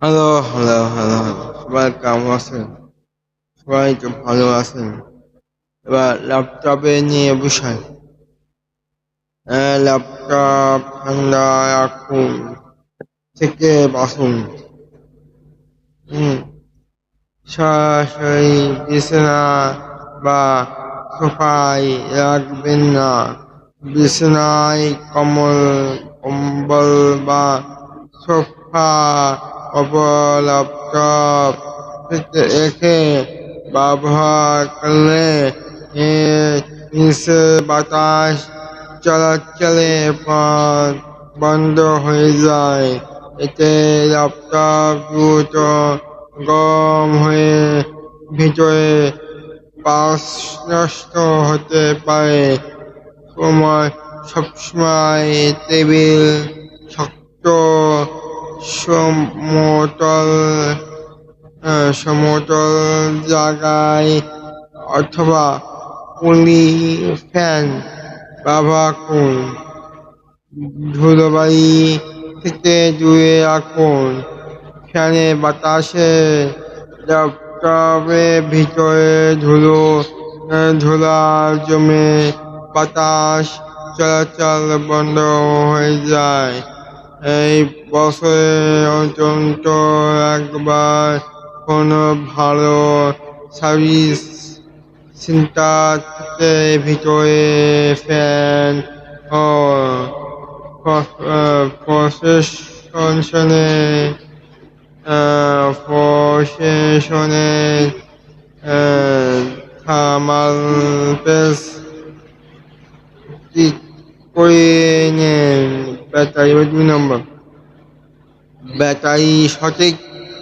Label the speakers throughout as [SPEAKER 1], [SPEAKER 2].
[SPEAKER 1] Hello, hello, hello, hello. সবাই কেমন আছেন? সবাই তো ভালো আছেন। এবার ল্যাপটপে নিয়ে বিষয়। ল্যাপটপ ঠান্ডা রাখুন থেকে বাঁচুন। হুম, সরাসরি বিছানা বা সোফায় রাখবেন না। বিছানায় কম্বল বা সোফা ওপর ল্যাপটপ রেখে ব্যবহার করলে এর নিচে বাতাস চলাচলে বন্ধ হয়ে যায়। এতে ল্যাপটপ দ্রুত গরম হয়ে ভিতরে পাস নষ্ট হতে পারে। সবসময় টেবিল শক্ত সমতল সমতল জায়গায় অথবা পুলি ফ্যান ব্যবহার করুন। ধুলোবালি থেকে দূরে রাখুন। ফ্যানের বাতাসে ল্যাপটপের ভিতরে ধুলা জমে বাতাস চলাচল বন্ধ হয়ে যায়। এই বছরে অন্তত একবার কোনো ভালো সার্ভিস সেন্টার থেকে ভিতরে ফ্যান ও প্রশাসনে প্রশাসনে থার্মাল পেস্ট ঠিক করে নেন। ব্যাটারি 2 নম্বর, ব্যাটারি সঠিক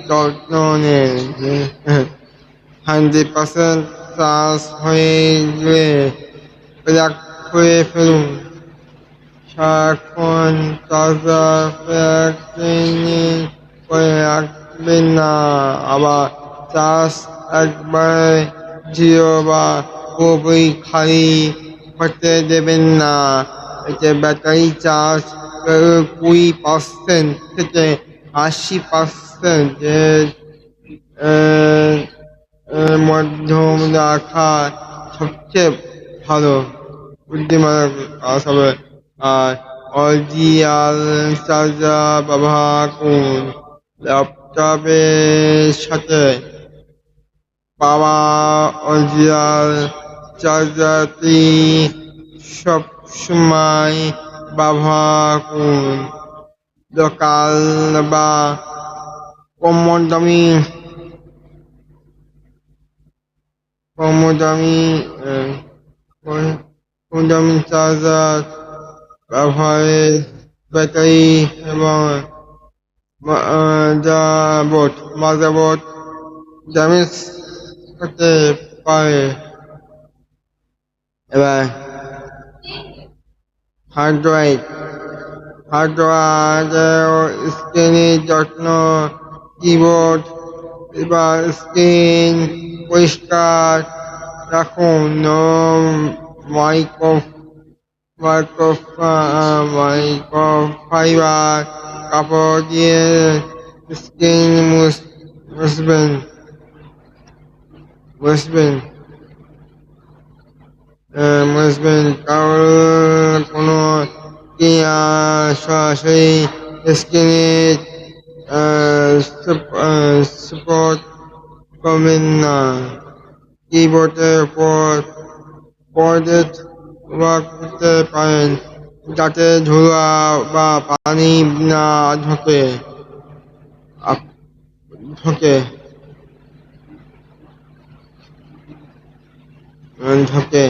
[SPEAKER 1] যত্ন নেন। 100% চার্জ হয়ে গেলে প্লাগ করে ফেলুন। সারাক্ষণ চার্জার প্লাগ করে রাখবেন না। আবার চার্জ একবারে জিরো বা পুরোপুরি খালি হতে দেবেন না। এতে ব্যাটারি চার্জ 20% থেকে 80% মধ্যম রাখা সবচেয়ে ভালো বুদ্ধিমান কাজ হবে। আর অরিজিনাল চার্জার ব্যবহার করুন। ল্যাপটপের সাথে পাওয়া অরিজিনাল চার্জারটি সবসময় ব্যবহার করুন। লোকাল বা কম দামি কম দামি কম দামি চার্জার ব্যবহারে ব্যাটারি এবং মাদারবোর্ড ড্যামেজ হতে পারে। এবার হার্ডওয়্যার স্ক্রিনের যত্ন, কিবোর্ড এবার স্ক্রিন পরিষ্কার রাখুন। মাইক্রো মাইক্রোফাইবার কাপড় দিয়ে স্ক্রিন মুছবেন মুছবেন মুছবেন কারণ কোনো ক্রিয়া সরাসরি স্ক্রিনে সাপোর্ট করবেন না। কিবোর্ডের উপর পর্দা রাখতে পারেন যাতে ধুলা বা পানি না ঢোকে ঢোকে ঢোকে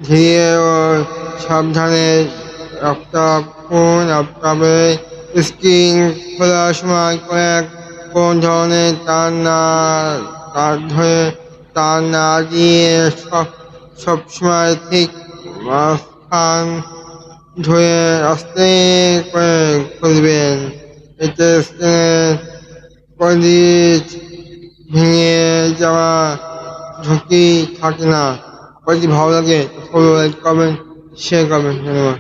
[SPEAKER 1] ধীরে ও সাবধানে ল্যাপটপের স্ক্রিন খোলার সময় কোন ধরনের তার না দিয়ে সবসময় ঠিক মাঝখান ধরে আস্তে করে খুলবেন। এতে স্ক্রিনের পলিশ ভেঙে যাওয়া ঝুঁকি থাকে না। যদি ভালো লাগে ফলো, লাইক করবেন, শেয়ার করবেন। ধন্যবাদ।